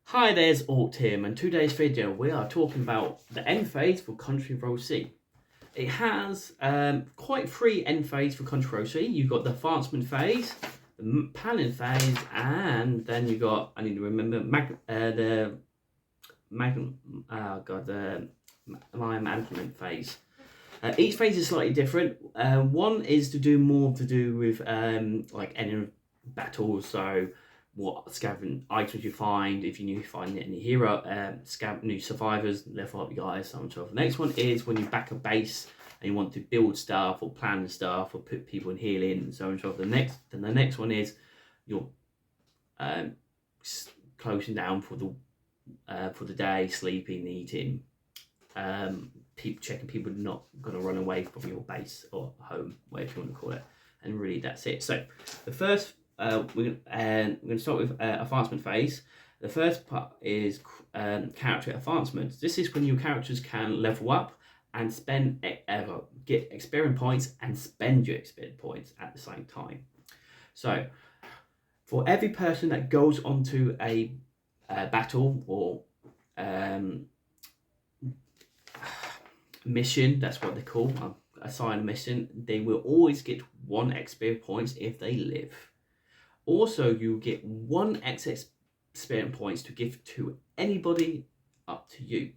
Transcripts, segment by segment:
Hi, there's Alt here, and in today's video we are talking about the end phase for Country Road C. It has quite three end phase for Country Road C. You've got the advancement phase, the planning phase, and then you got, I need to remember, the line management phase. Each phase is slightly different. One is to do more to do with like any battles, so what scavenge items you find, if you find any hero, new survivors, level up your guys, so on and so forth. The next one is when you back a base and you want to build stuff or plan stuff or put people in healing and so on and so forth. The next one is you're closing down for the day, sleeping, eating, checking people are not going to run away from your base or home, whatever you want to call it. And really, that's it. So the first, we're going to start with advancement phase. The first part is character advancement. This is when your characters can level up and get experience points and spend your experience points at the same time. So for every person that goes onto a battle or mission, that's what they call assign a mission, they will always get 1 experience points if they live. Also, you get 1 experience points to give to anybody up to you.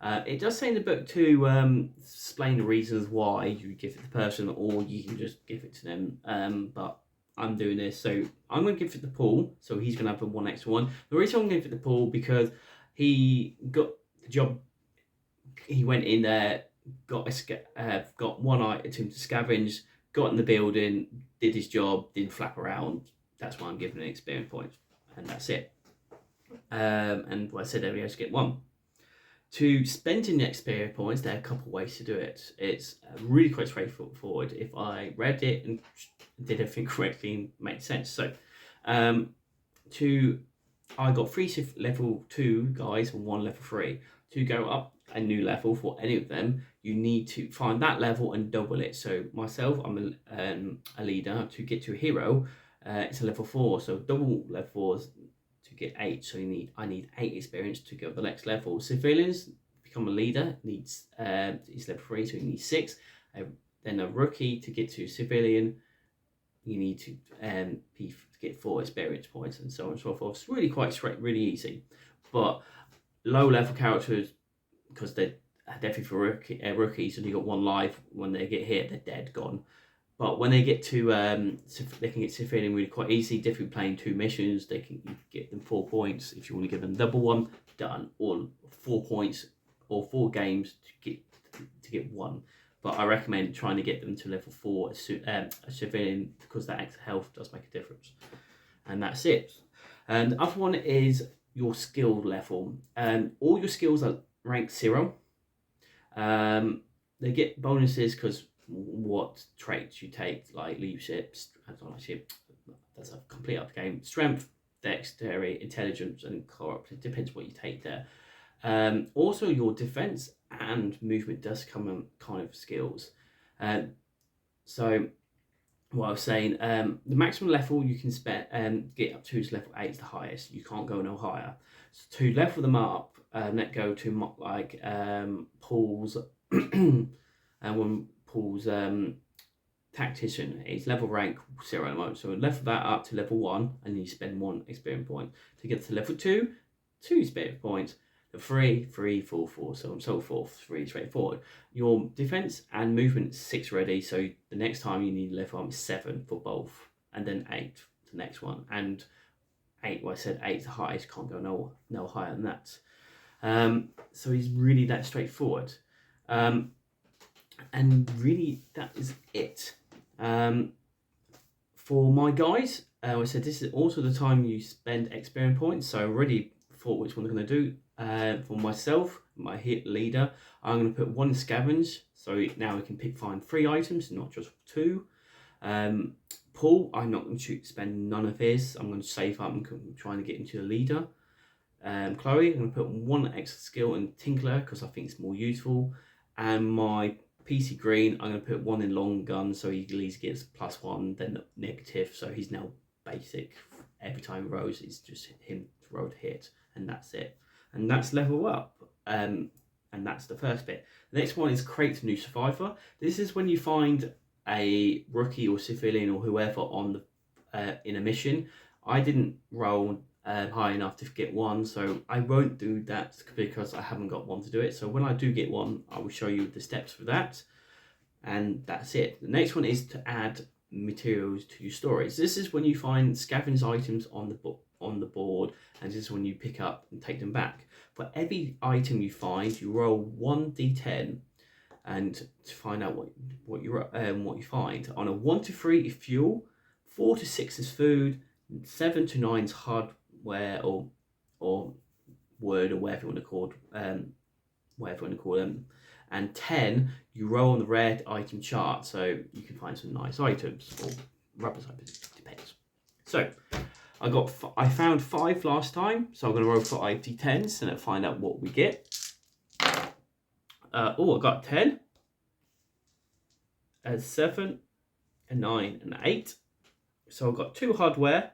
It does say in the book to explain the reasons why you give it to the person, or you can just give it to them. But I'm doing this, so I'm going to give it to Paul. So he's going to have a 1 extra one. The reason I'm going to give it to Paul because he got the job. He went in there, got 1 item to scavenge, got in the building, did his job, didn't flap around. That's why I'm giving an experience point, and that's it. And what I said earlier, to get 1. To spend in the experience points, there are a couple of ways to do it. It's really quite straightforward. If I read it and did everything correctly, it made sense. So, I got 3 level 2 guys and 1 level 3. To go up a new level for any of them, you need to find that level and double it. So myself, I'm a leader. To get to a hero, it's a level 4. So double level 4s to get 8. So I need 8 experience to go to the next level. Civilians become a leader needs is level 3, so you need 6. Then a rookie to get to civilian, you need to get 4 experience points and so on and so forth. It's really quite straight, really easy. But low level characters, because they're definitely for rookies, and you got 1 life. When they get hit, they're dead, gone. But when they get to they can get civilian really quite easy. Definitely playing 2 missions, you can get them 4 points. If you want to give them double one, done. Or 4 points or 4 games to get 1. But I recommend trying to get them to level 4 a civilian, because that extra health does make a difference. And that's it. And the other one is your skill level. All your skills are ranked 0. They get bonuses because what traits you take, like leadership, that's a complete up game. Strength, dexterity, intelligence, and corrupt. It depends what you take there. Also, your defense and movement does come in kind of skills. So what I was saying, the maximum level you can get up to is level 8 is the highest. You can't go no higher. So to level them up, let go to like Paul's and when Paul's tactician is level rank 0 at the moment. So level that up to level 1, and you spend 1 experience point. To get to level 2, 2 experience points. 3, 3, 4, 4, so on and so forth. Really straightforward. Your defense and movement 6 ready, so the next time you need level up 7 for both, and then 8 for the next one. And 8, well, I said 8 is the highest, can't go no higher than that. So he's really that straightforward. And really, that is it. For my guys, I said this is also the time you spend experience points, so I already thought which one I'm going to do. For myself, my hit leader, I'm going to put 1 scavenge, so now we can find 3 items, not just 2. Paul, I'm not going to spend none of his. I'm going to save up and trying to get into the leader. Chloe, I'm going to put 1 extra skill in Tinkler because I think it's more useful. And my PC Green, I'm going to put 1 in long gun, so he at least gets +1, then negative, so he's now basic every time he rolls, it's just him to roll to hit, and that's it. And that's level up. And that's the first bit. The next one is create a new survivor. This is when you find a rookie or civilian or whoever on the in a mission. I didn't roll high enough to get one, so I won't do that because I haven't got one to do it. So when I do get one, I will show you the steps for that, and that's it. The next one is to add materials to your stories. This is when you find scavenged items on the board, and this is when you pick up and take them back. For every item you find, you roll 1d10, and to find out what you find. On a 1 to 3 is fuel, 4 to 6 is food, 7 to 9 is hardware or wood or whatever you want to call them, and 10 you roll on the rare item chart, so you can find some nice items or rubbish items, depends. So I found 5 last time, so I'm going to roll 5 d10s and find out what we get. I got 10, a 7, a 9, and 8. So I've got 3 hardware,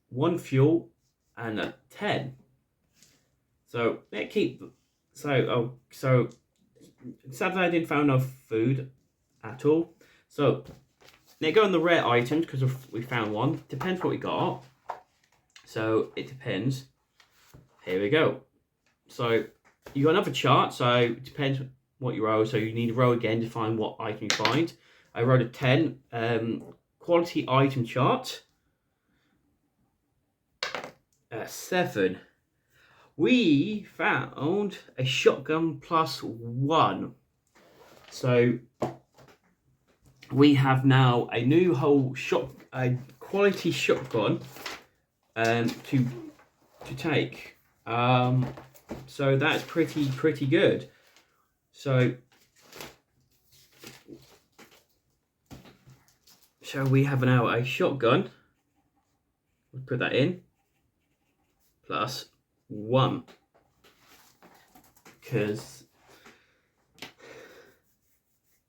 1 fuel, and a 10. So sadly I didn't find no food at all. So they go on the rare items because we found one. Depends what we got. So it depends. Here we go. So you got another chart. So it depends what you roll. So you need to roll again to find what item you find. I rolled a 10. Quality item chart. 7. We found a shotgun +1. So we have now a new a quality shotgun to take. So that's pretty good. So we have now a shotgun. We'll put that in. +1.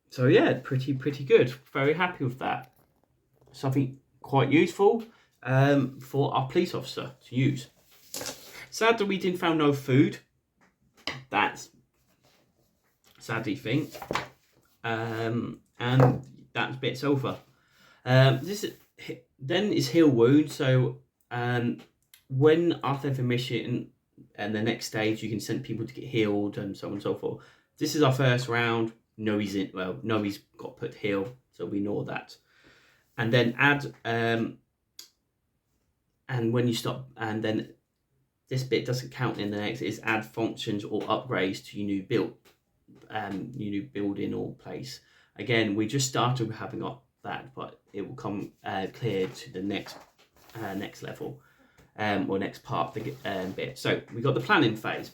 So yeah, pretty good. Very happy with that. Something quite useful for our police officer to use. Sadly, we didn't find no food. That's sadly thing. And that's bits over. Then is heal wound. So when after every mission and the next stage, you can send people to get healed and so on and so forth. This is our first round. Nobody's got put heal, so we know that. And then add and when you stop, and then this bit doesn't count in the next, is add functions or upgrades to your new building or place. Again, we just started, we haven't got that, but it will come clear to the next level or next part of the bit. So we got the planning phase.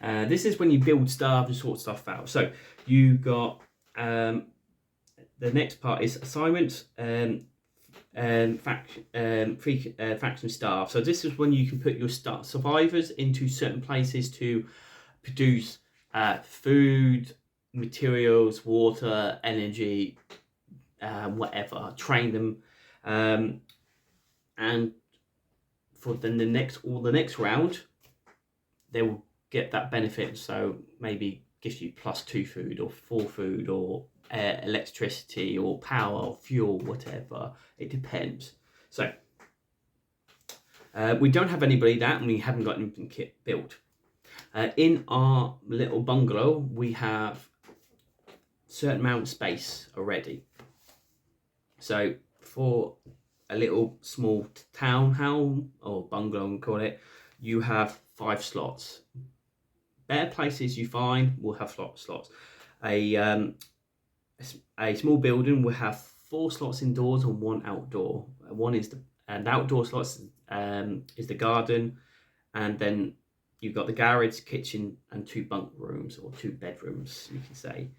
This is when you build stuff and sort stuff out. So you got the next part is assignments faction staff. So this is when you can put your survivors into certain places to produce food, materials, water, energy, whatever. Train them, and for then the next round, they will get that benefit. So maybe gives you +2 food or 4 food or electricity or power or fuel, whatever. It depends. So we don't have anybody that, and we haven't got anything built. In our little bungalow, we have certain amount of space already. So for a little small townhouse or bungalow, we call it, you have 5 slots. Better places you find will have slots. A small building will have 4 slots indoors and 1 outdoor. One is the outdoor slots is the garden, and then you've got the garage, kitchen, and 2 bunk rooms or 2 bedrooms, you can say.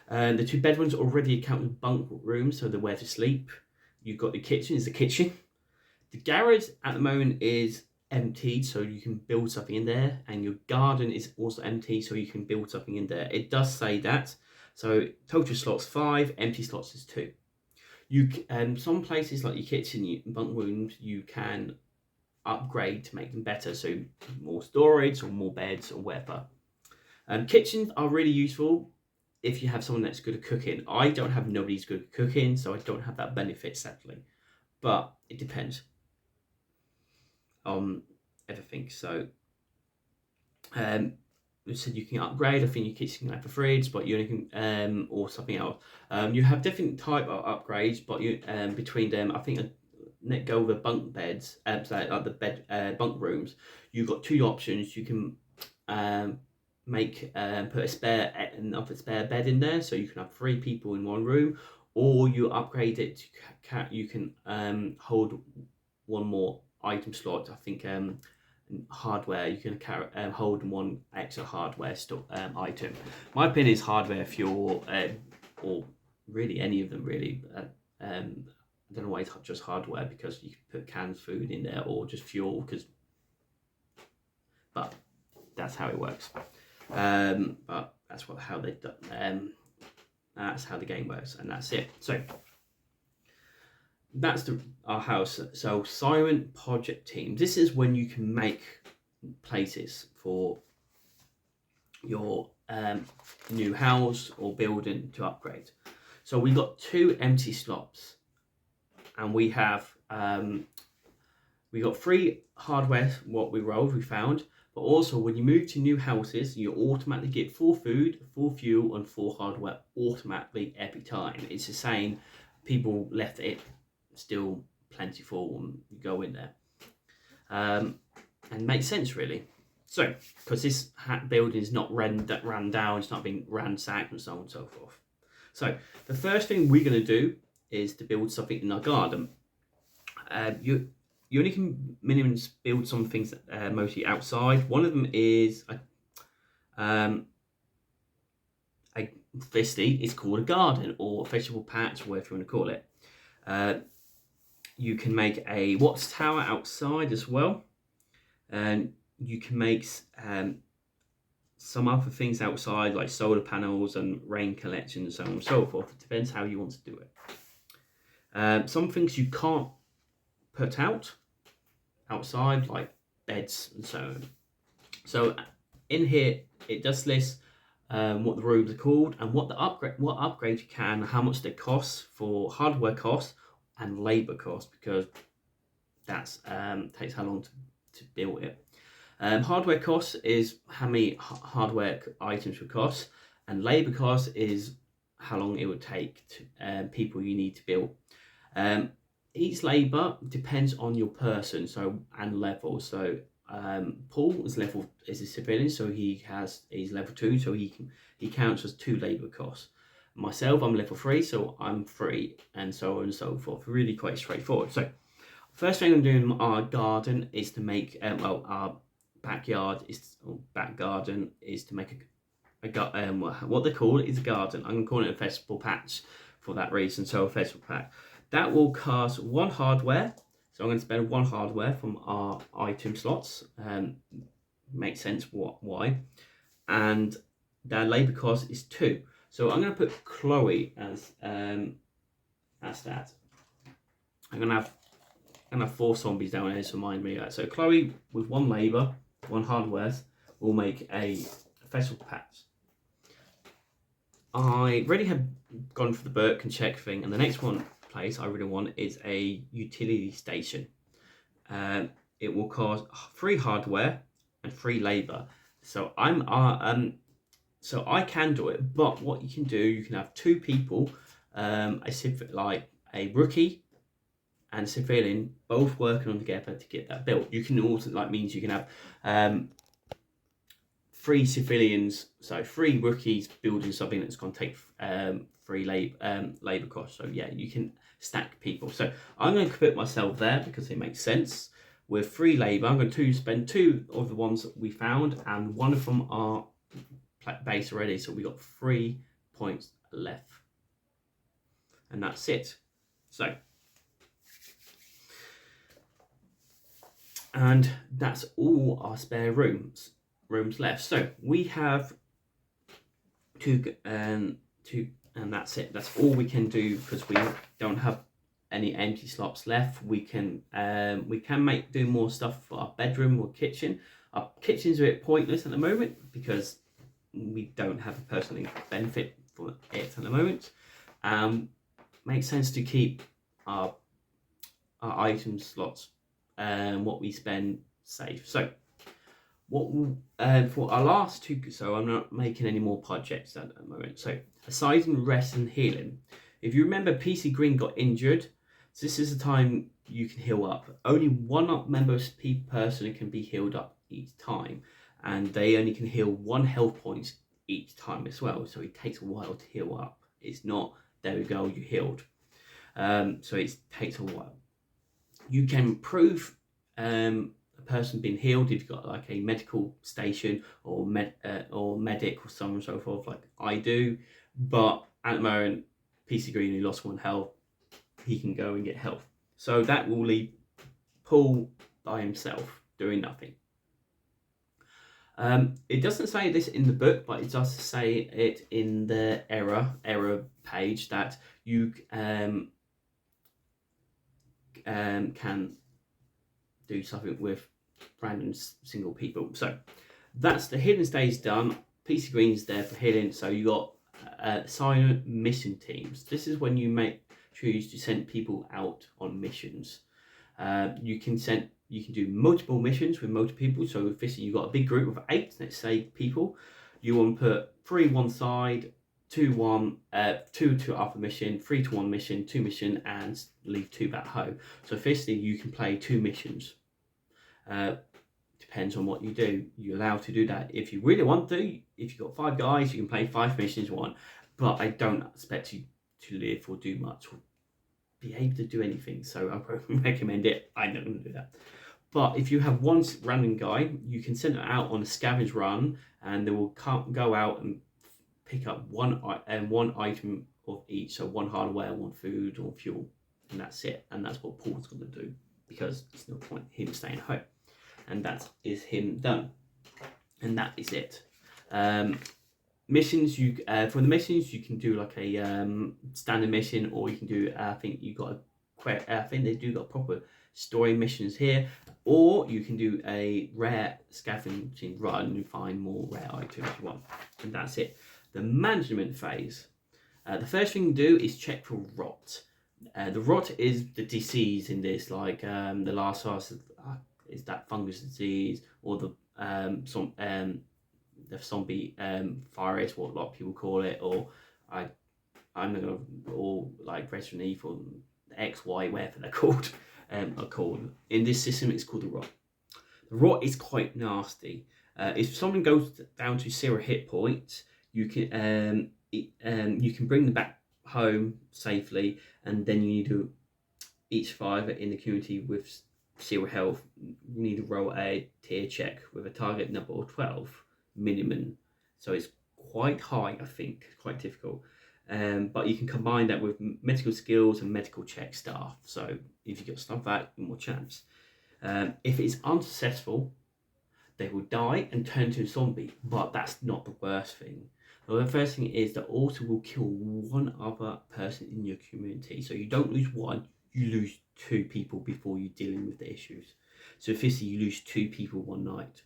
The 2 bedrooms already account as bunk rooms, so they're where to sleep. You've got the kitchen, is the kitchen. The garage at the moment is emptied, so you can build something in there, and your garden is also empty, so you can build something in there. It does say that. So total slots 5, empty slots is 2. Some places like your kitchen, bunk rooms, you can upgrade to make them better, so more storage or more beds or whatever. Kitchens are really useful if you have someone that's good at cooking. I don't have nobody's good at cooking, so I don't have that benefit, sadly. But it depends on everything. So, you said you can upgrade. I think your kitchen can have a fridge, but you only can, or something else. You have different type of upgrades, but you between them, I think. Let go of the bunk beds, so like the bed bunk rooms. You've got two options. You can put a spare bed in there, so you can have 3 people in one room, or you upgrade it to you can hold one more item slot. I think hardware you can hold one extra hardware item. My opinion is hardware fuel, or really any of them really. I don't know why it's just hardware, because you can put canned food in there or just fuel, but that's how it works. But that's how they've done. That's how the game works, and that's it. So that's our house. So Silent Project Team. This is when you can make places for your new house or building to upgrade. So we got 2 empty slots. And we got 3 hardware, what we found, but also when you move to new houses, you automatically get 4 food, 4 fuel, and 4 hardware automatically every time. It's the same. People left it still plentiful when you go in there, and makes sense really. So because this building is not ran down, it's not being ransacked and so on and so forth. So the first thing we're going to do is to build something in our garden. You only can minimum build some things mostly outside. One of them is it's called a garden or a vegetable patch, whatever you want to call it. You can make a watch tower outside as well, and you can make some other things outside like solar panels and rain collection and so on and so forth. It depends how you want to do it. Some things you can't put outside, like beds and so on. So in here, it does list what the rooms are called and what upgrade you can, how much they cost for hardware costs and labor costs, because that's takes how long to build it. Hardware costs is how many hardware items would cost, and labor costs is how long it would take to people you need to build. Each labor depends on your person and level. So Paul is a civilian, so he's level 2, so he counts as 2 labor costs. Myself, I'm level 3, so I'm 3, and so on and so forth. Really quite straightforward. So first thing I'm doing in our garden is to make our back garden is to make what they call it is a garden. I'm going to call it a vegetable patch for that reason. So a vegetable patch. That will cost 1 hardware. So I'm going to spend 1 hardware from our item slots. Makes sense why. And their labor cost is 2. So I'm going to put Chloe as that. I'm going to have 4 zombies down here to remind me of that. So Chloe with 1 labor, 1 hardware will make a vegetable patch. I already have gone for the Burke and check thing, and the next place I really want is a utility station. It will cost 3 hardware and 3 labor. So so I can do it, but what you can do, you can have 2 people, like a rookie and civilian, both working on together to get that built. You can also means you can have 3 civilians, so 3 rookies building something that's going to take 3 labor costs. So yeah, you can stack people. So I'm going to put myself there because it makes sense. With 3 labor, I'm going to spend 2 of the ones that we found, and 1 of them are base already. So we got 3 points left, and that's it. So, and that's all our spare rooms left. So we have to and that's it. That's all we can do because we don't have any empty slots left. We can do more stuff for our bedroom or kitchen. Our kitchen's a bit pointless at the moment because we don't have a personal benefit for it at the moment. Makes sense to keep our item slots and what we spend safe. So what for our last two, so I'm not making any more projects at the moment. So aside from rest and healing, if you remember, PC Green got injured, so this is the time you can heal up. Only one member of person can be healed up each time, and they only can heal 1 health point each time as well. So it takes a while to heal up. It's not, there we go, you healed. So it takes a while. You can prove a person being healed if you've got like a medical station or medic or so on and so forth, like I do. But at the moment, PC Green, who lost 1 health, he can go and get health. So that will leave Paul by himself doing nothing. It doesn't say this in the book, but it does say it in the error page that you can do something with random single people. So that's the hidden stage done. PC Green's there for healing. So you got silent mission teams. This is when you choose to send people out on missions. You can do multiple missions with multiple people. So if you've got a big group of 8, let's say, people, you want to put 3 one side, 2 1, 2 to other mission, 3 to 1 mission, 2 mission, and leave 2 back home. So firstly, you can play 2 missions. Depends on what you do. You're allowed to do that if you really want to. If you've got 5 guys, you can play 5 missions one. But I don't expect you to live or do much or be able to do anything. So I won't recommend it. I'm not going to do that. But if you have 1 random guy, you can send it out on a scavenge run, and they will go out and pick up one item of each. So 1 hardware, 1 food or fuel, and that's it. And that's what Paul's going to do, because it's no point him staying home. And that is him done. And that is it. Missions, for the missions, you can do like a standard mission, or you can do, I think they do got proper story missions here, or you can do a rare scavenging run and find more rare items you want. And that's it. The management phase. The first thing you do is check for rot. The rot is the disease in this, like the Last of Us is that fungus disease, or the zombie virus, what a lot of people call it, or or like Resident Evil, XY, whatever they're called, are called. In this system, it's called the rot. The rot is quite nasty. If someone goes down to 0 hit points, you can bring them back home safely, and then you need to, each survivor in the community with 0 health, you need to roll a tier check with a target number of 12 minimum. So it's quite high, I think, quite difficult. But you can combine that with medical skills and medical check staff. So if you get stuff out, more chance. If it's unsuccessful, they will die and turn to a zombie. But that's not the worst thing. The first thing is that also will kill 1 other person in your community. So you don't lose 1, you lose 2 people before you're dealing with the issues. So firstly, you lose 2 people one night.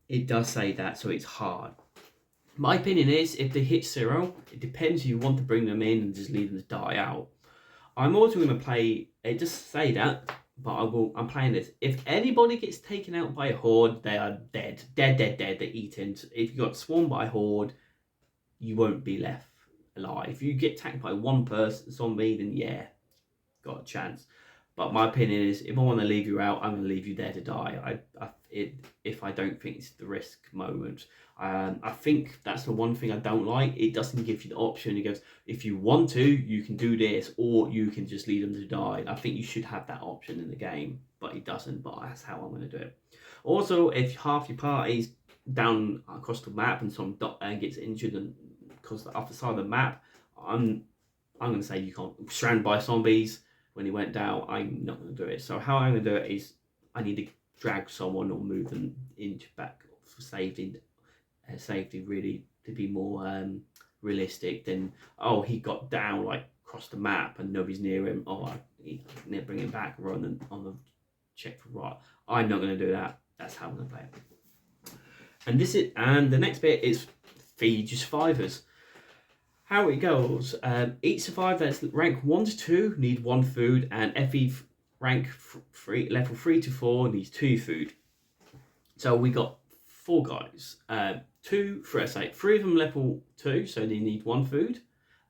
It does say that, so it's hard. My opinion is, if they hit 0, it depends if you want to bring them in and just leave them to die out. I'm also going to play, it does say that, but I'm playing this. If anybody gets taken out by a horde, they are dead. Dead, they're eaten. If you got swarmed by a horde, you won't be left alive. If you get attacked by 1 person, zombie, then yeah, got a chance. But my opinion is, if I want to leave you out, I'm going to leave you there to die. If I don't think it's the risk moment. I think that's the one thing I don't like. It doesn't give you the option. It goes, if you want to, you can do this, or you can just leave them to die. I think you should have that option in the game, but it doesn't. But that's how I'm going to do it. Also, if half your party's down across the map and some gets injured and because the other side of the map, I'm going to say you can't, surrounded by zombies. When he went down, I'm not going to do it. So how I'm going to do it is, I need to drag someone or move them into back for safety really, to be more realistic, then he got down like across the map and nobody's near him. I need to bring him back rather than on the check for right. I'm not going to do that. That's how I'm going to play it. And the next bit is feed your survivors. How it goes, each survivor that's rank 1 to 2 need 1 food, and every rank 3, level 3 to 4 needs 2 food. So we got 4 guys, 3 of them level 2, so they need 1 food,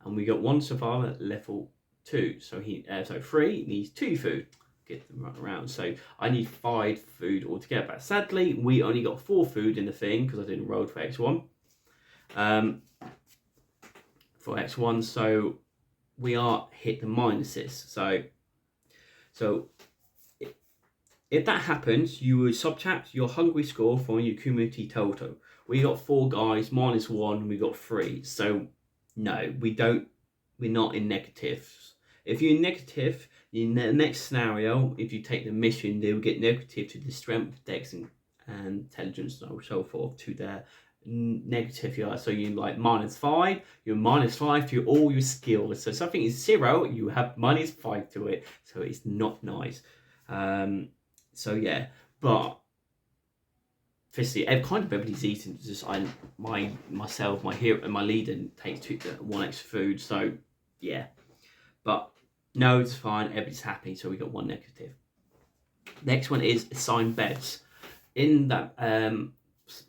and we got 1 survivor level 2, so 3 needs 2 food. Get them right around. So I need 5 food altogether. But sadly, we only got 4 food in the thing because I didn't roll for X1. For X1, so we are hit the minuses. So if that happens, you will subtract your hungry score from your community total. We got 4 guys, -1, we got 3. So no, we're not in negatives. If you're in negative, in the next scenario, if you take the mission, they will get negative to the strength, dex, and intelligence, and so forth, to their negative. So you're like -5, you're -5 to all your skills. So something is 0, you have -5 to it. So it's not nice. So yeah, but firstly, kind of everybody's eating. Just myself, my hero, and my leader takes 1 extra food. So yeah, but no, it's fine. Everybody's happy. So we got 1 negative. Next one is assigned beds. In that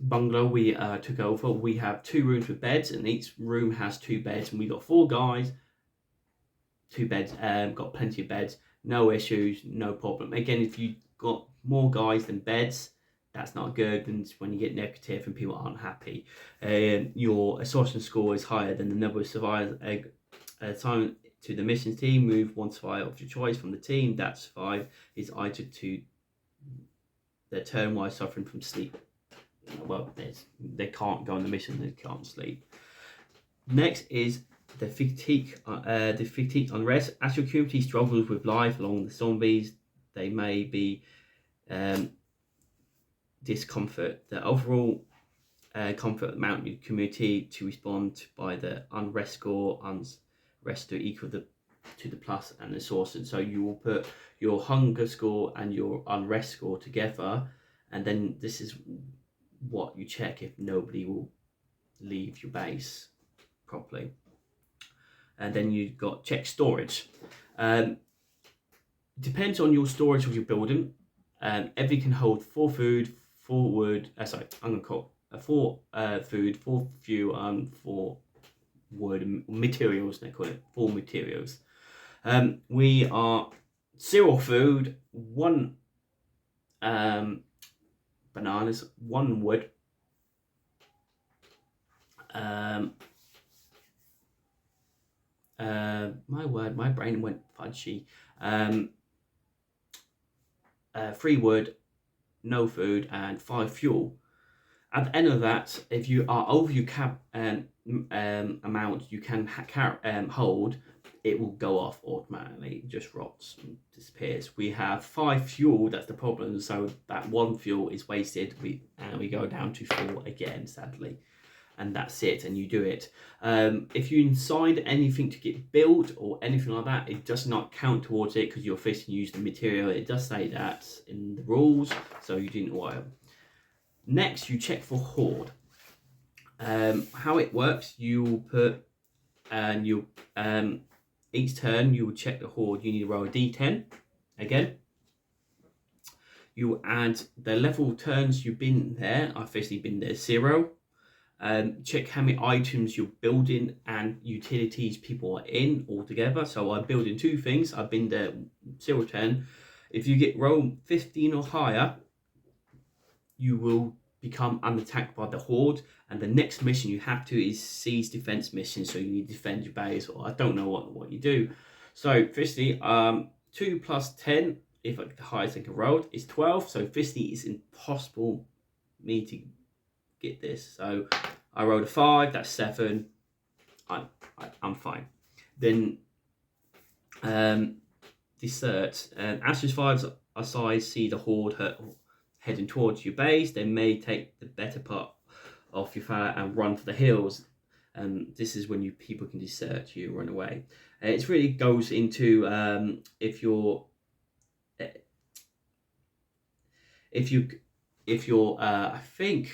bungalow we took over, we have 2 rooms with beds, and each room has 2 beds, and we got 4 guys, 2 beds. Got plenty of beds. No issues, no problem. Again, if you got more guys than beds, that's not good, and when you get negative and people aren't happy. Your assortment score is higher than the number of survivors assigned to the mission team. Move 1 survivor of your choice from the team that survived is either to their turn while suffering from sleep. Well, they can't go on the mission, they can't sleep. Next is the fatigue unrest. As your community struggles with life along the zombies, they may be discomfort. The overall comfort amount your community to respond by the unrest score, unrest to equal to the plus and the source. And so you will put your hunger score and your unrest score together, and then this is what you check if nobody will leave your base properly. And then you've got check storage. Depends on your storage of your building. Every can hold 4 food, 4 wood. I'm gonna call 4 food, 4 fuel, and 4 wood materials. They call it 4 materials. We are 0 food, 1 bananas, 1 wood. My brain went fudgy. 3 wood, no food, and 5 fuel. At the end of that, if you are over your cap amount you can hold, it will go off automatically. It just rots and disappears. We have 5 fuel, that's the problem. So that 1 fuel is wasted. We go down to 4 again, sadly. And that's it, and you do it. If you inside anything to get built or anything like that, it does not count towards it because you're fishing use the material. It does say that in the rules, so you didn't want it. Next, you check for horde. How it works, you will put, and you each turn you will check the horde. You need to roll a d10 again. You will add the level turns you've been there. I've officially been there 0. Check how many items you're building and utilities people are in altogether. So I'm building 2 things. I've been there 0 to 10. If you get roll 15 or higher, you will become unattacked by the horde, and the next mission you have to is siege defense mission. So you need to defend your base, or I don't know what you do. So firstly, 2 plus 10, if the highest I can roll is 12. So firstly, it's impossible me to get this. So I rolled a 5, that's 7. I'm fine. Then desert. As your survivors aside see the horde heading towards your base, they may take the better part of your fire and run for the hills. This is when people can desert you, run away. It really goes into if you're I think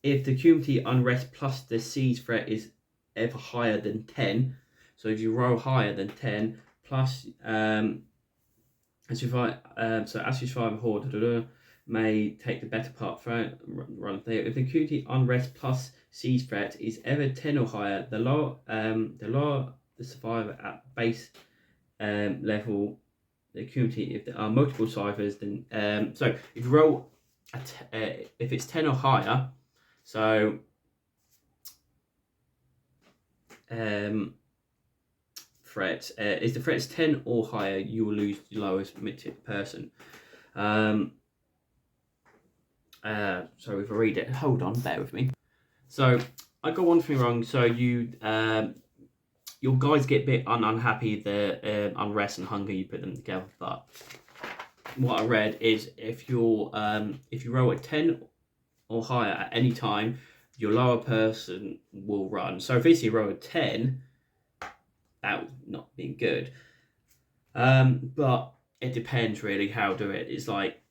if the community unrest plus the siege threat is ever higher than 10, so if you roll higher than 10 plus as you survive a horde may take the better part for run there. If the community unrest plus siege threat is ever 10 or higher, the lower the survivor at base level the community. If there are multiple survivors, then so if you roll if it's 10 or higher, so threat if the threat's 10 or higher, you will lose the lowest mythic person. So if I read it, hold on, bear with me. So I got one thing wrong. So you your guys get a bit unhappy, the unrest and hunger, you put them together. But what I read is if you roll a 10 or higher at any time, your lower person will run. So if you roll a 10, that would not be good. But it depends really how to do it. It's like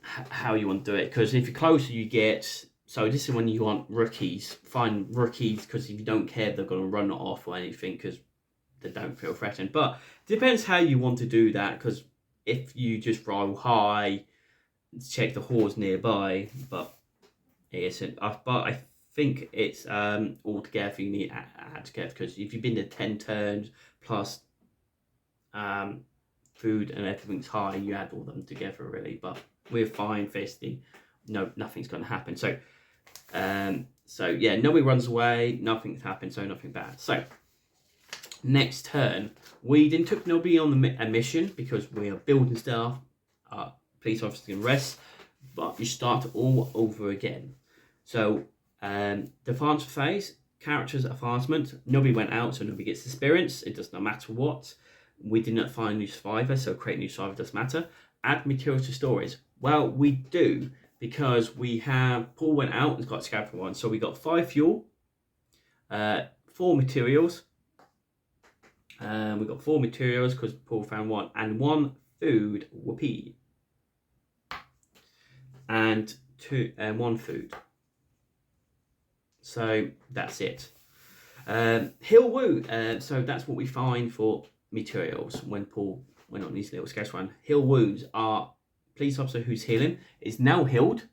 how you want to do it, because if you're closer you get, so this is when you want rookies, find rookies, because if you don't care they're going to run it off or anything because they don't feel threatened. But it depends how you want to do that, because if you just roll high, check the hordes nearby, but it isn't. But I think it's all together you need to add together, because if you've been to 10 turns plus food and everything's high, you add all them together really. But we're fine fisty, no, nothing's going to happen. So so yeah, nobody runs away, nothing's happened, so nothing bad. So next turn, we then took nobody on a mission because we are building stuff. Police officers can rest, but you start all over again. So advancement phase, characters advancement, nobody went out, so nobody gets experience. It does not matter what. We did not find new survivor, so create new survivor doesn't matter. Add materials to stories. Well, we do, because we have Paul went out and got scouted for one, so we got 5 fuel, 4 materials. We got 4 materials because Paul found 1, and 1 food whoopee, and 1 food. So that's it. Hill wound. So that's what we find for materials when Paul went on his little sketch run. Heal wounds are police officer who's healing is now healed,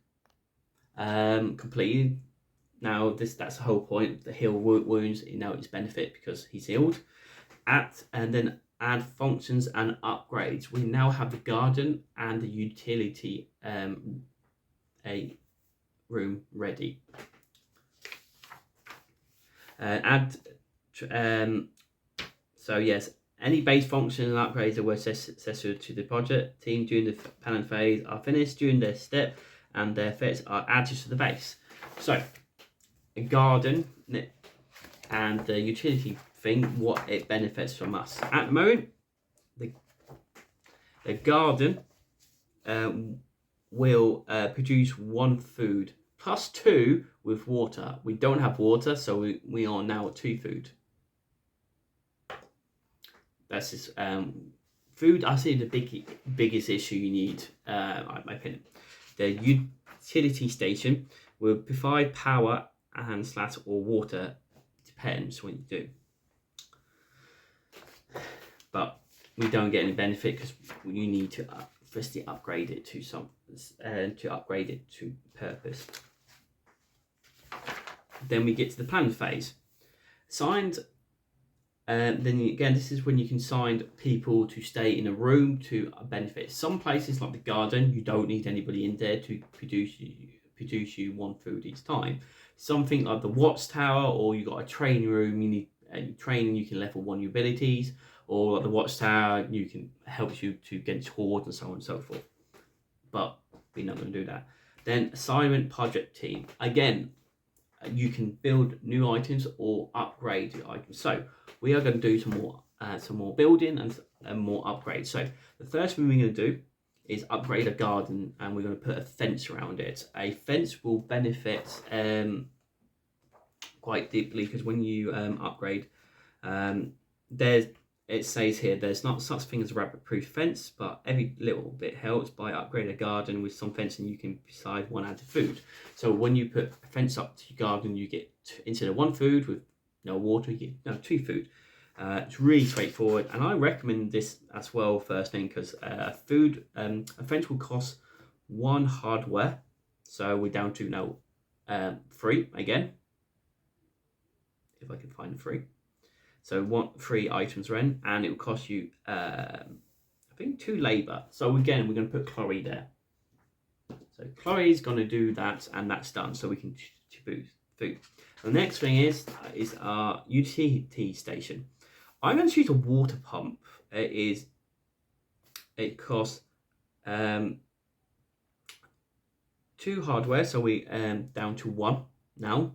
completely. Now that's the whole point. The heal wounds, you know, its benefit because he's healed. And then add functions and upgrades. We now have the garden and the utility a room ready. So yes, any base functions and upgrades that were accessory to the project team during the planning phase are finished during their step, and their effects are added to the base. So a garden and the utility thing, what it benefits from us. At the moment, the garden will produce 1 food plus 2 with water. We don't have water, so we are now at 2 food. That's just food. I see the biggest issue you need, in my opinion. The utility station will provide power and / or water. Depends what you do. But we don't get any benefit because you need to firstly upgrade it to purpose. Then we get to the plan phase. Signed. Then again, this is when you can sign people to stay in a room to benefit. Some places like the garden, you don't need anybody in there to produce you 1 food each time. Something like the watchtower, or you got a training room, you need training, you can level 1 your abilities, or like the watchtower, you can help you to get horde and so on and so forth. But we're not going to do that. Then assignment project team. Again, you can build new items or upgrade your items. So we are going to do some more building and more upgrades. So the first thing we're going to do is upgrade a garden, and we're going to put a fence around it. A fence will benefit quite deeply, because when you upgrade, it says here there's not such thing as a rabbit-proof fence, but every little bit helps. By upgrading a garden with some fencing, you can decide one added food. So when you put a fence up to your garden, you get instead of 1 food with no water, you get 2 food. It's really straightforward, and I recommend this as well first thing, because a fence will cost 1 hardware, so we're down to now 3 again, if I can find 3. So 3 items rent, and it will cost you I think 2 labor. So again, we're going to put Chloe there. So Chloe's going to do that, and that's done. So we can choose food. The next thing is our utility station. I'm going to choose a water pump. It costs 2 hardware, so we down to 1 now,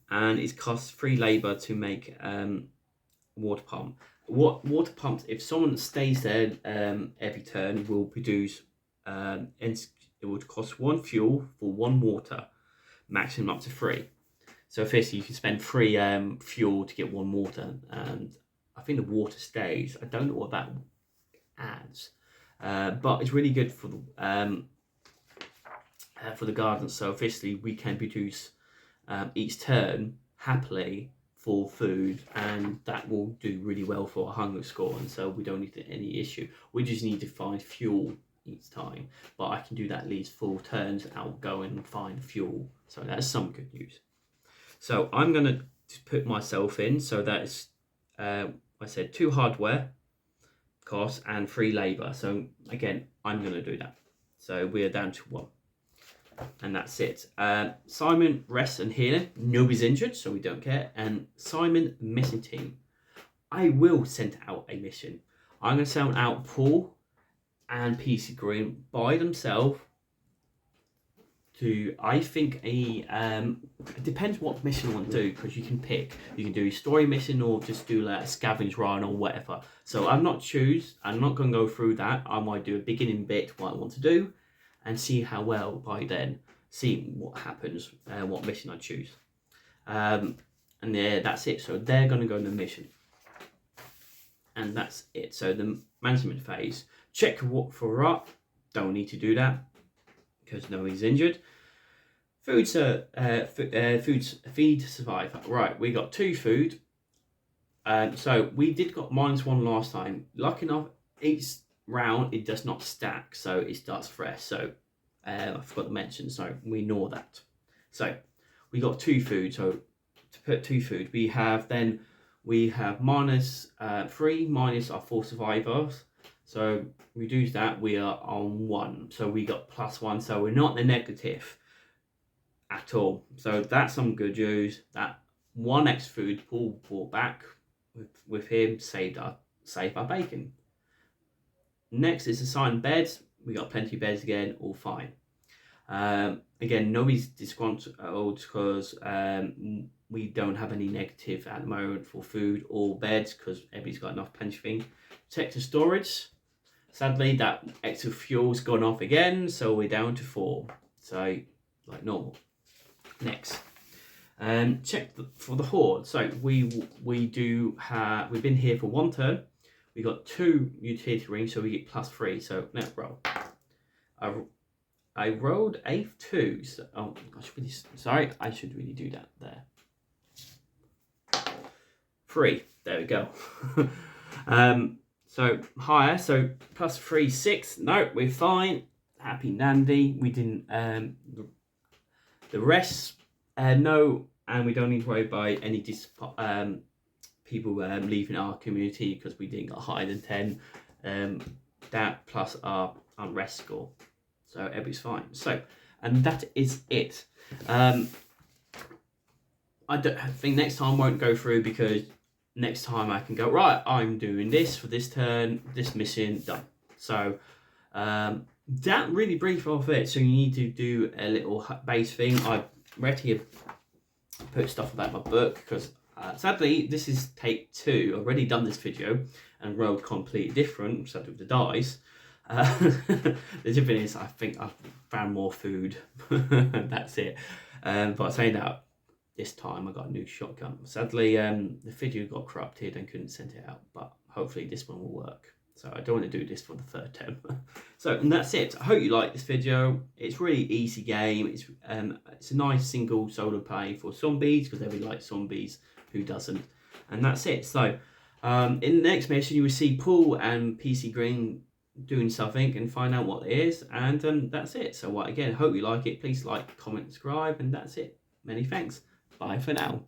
and it costs 3 labor to make water pump. Water pumps, if someone stays there every turn, will produce and it would cost 1 fuel for 1 water, maximum up to 3. So firstly, you can spend 3 fuel to get 1 water, and I think the water stays. I don't know what that adds, but it's really good for the garden. So officially, we can produce each turn happily for food, and that will do really well for our hunger score, and so we don't need any issue. We just need to find fuel each time, but I can do that at least 4 turns out, go and find fuel, so that's some good news. So I'm going to put myself in, so that's I said 2 hardware costs and 3 labor. So again, I'm going to do that. So we're down to 1, and that's it. Simon rests and healing. Nobody's injured, so we don't care. And Simon missing team. I will send out a mission. I'm going to send out Paul and PC Green by themselves to, I think, it depends what mission you want to do, because you can pick. You can do a story mission or just do like a scavenge run or whatever. So I'm not going to go through that. I might do a beginning bit, what I want to do, and see how well by then, see what happens, what mission I choose. And that's it. So they're going to go on the mission. And that's it. So the management phase. Check what for up. Don't need to do that, because nobody's injured. Feed survive. Right, we got 2 food. So we did got -1 last time. Lucky enough, each round it does not stack, so it starts fresh. So I forgot to mention, so we ignore that. So we got 2 food. So to put 2 food, we have -3 minus our 4 survivors. So reduce that, we are on 1. So we got +1, so we're not in the negative at all. So that's some good news. That 1 extra food Paul brought back with him saved our bacon. Next is assigned beds. We got plenty of beds again, all fine. Again, nobody's disgruntled because we don't have any negative at the moment for food or beds, because everybody's got enough plenty of things. Protector storage. Sadly, that extra fuel's gone off again, so we're down to 4. So, like normal. Next, check for the horde. So we've been here for 1 turn. We got 2 utility rings, so we get +3. So now roll. I rolled a 2. So, oh gosh, sorry, I should really do that there. 3. There we go. So higher, so +3, 6. No, we're fine. Happy Nandy. We didn't. The rest, no, and we don't need to worry about any people leaving our community, because we didn't get higher than 10. That plus our unrest score, so everybody's fine. So, and that is it. I think next time won't go through, because next time I can go, right, I'm doing this for this turn, this mission, done. So that really brief off it. So you need to do a little base thing. I've read here, put stuff about my book, because sadly this is take 2. I've already done this video and rolled completely different, sadly with the dice. The difference is I think I've found more food. That's it. But saying that, this time I got a new shotgun. Sadly, the video got corrupted and couldn't send it out, but hopefully this one will work. So I don't want to do this for the third time. So, and that's it. I hope you like this video. It's really easy game. It's a nice single solo play for zombies, because everybody likes zombies. Who doesn't? And that's it. So, in the next mission, you will see Paul and PC Green doing something and find out what it is. And that's it. So, again, hope you like it. Please like, comment, subscribe, and that's it. Many thanks. Bye for now.